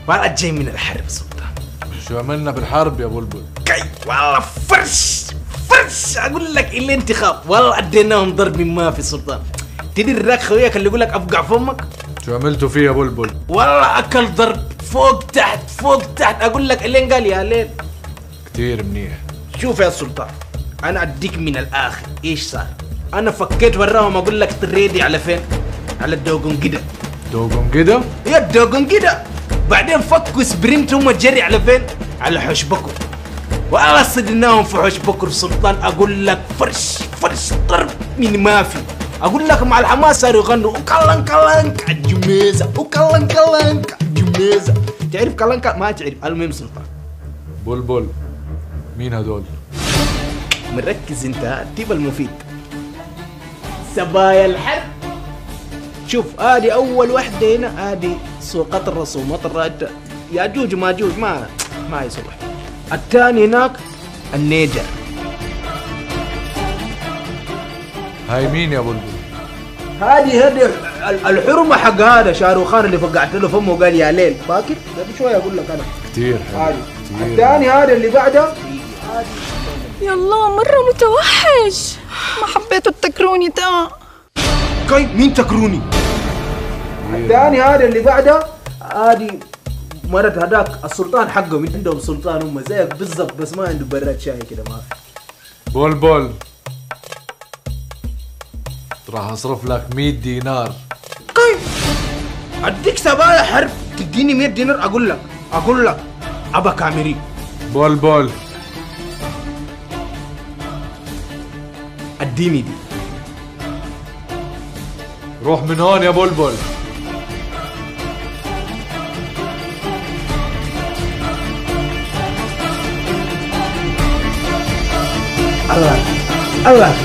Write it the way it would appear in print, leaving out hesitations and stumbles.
والله جاي من الحرب سلطان. شو عملنا بالحرب يا بلبل؟ كي والله فرش اقول لك الا انتخاب، والله اديناهم ضرب ما في سلطان. تدري الراك خويك اللي يقول لك افقع فمك؟ شو عملتوا فيه يا بلبل؟ والله اكل ضرب فوق تحت اقول لك اللين قال يا ليل. كتير منيح. شوف يا سلطان، انا اديك من الاخر ايش صار. انا فكيت وراهم اقول لك تريدي على فين؟ على الدوغون كده. دوغون كده؟ يا الدوغون كده. بعدين فكوا سبرنت هم جري على فين؟ على حوش بكر. والله صدناهم في حوش بكر سلطان، اقول لك فرش ضرب من ما في. اقول لك مع الحماس صاروا يغنوا وكلنك الجميزه وكلنك الجميزه. تعرف كلنك؟ ما تعرف. المهم سلطان، بلبل مين هدول؟ مركز انت، تبى المفيد. سبايا الحرب. شوف ادي اول وحده هنا، ادي سوقة الرسوم مطر ياجوج ماجوج ما يصلح. الثاني هناك النيجر. هاي مين يا بلبل؟ هذه الحرمه حق هذا شاروخان اللي فقعت له فمه وقال يا ليل، فاكر؟ قبل شويه اقول لك انا. كتير حلو. الثاني هذا اللي بعده. يلا مرة متوحش، ما حبيتوا التكروني ده. كي مين تكروني؟ الثاني هذا اللي بعده، هذه مرت هذاك السلطان حقهم، عندهم سلطان هم زيك بالضبط بس ما عنده براد شاي كده ما في. بلبل راح اصرف لك 100 دينار. كي اديك سبايا حرب تديني 100 دينار؟ اقول لك ابا كاميري. بلبل اديني دي. روح من هون يا بلبل. الله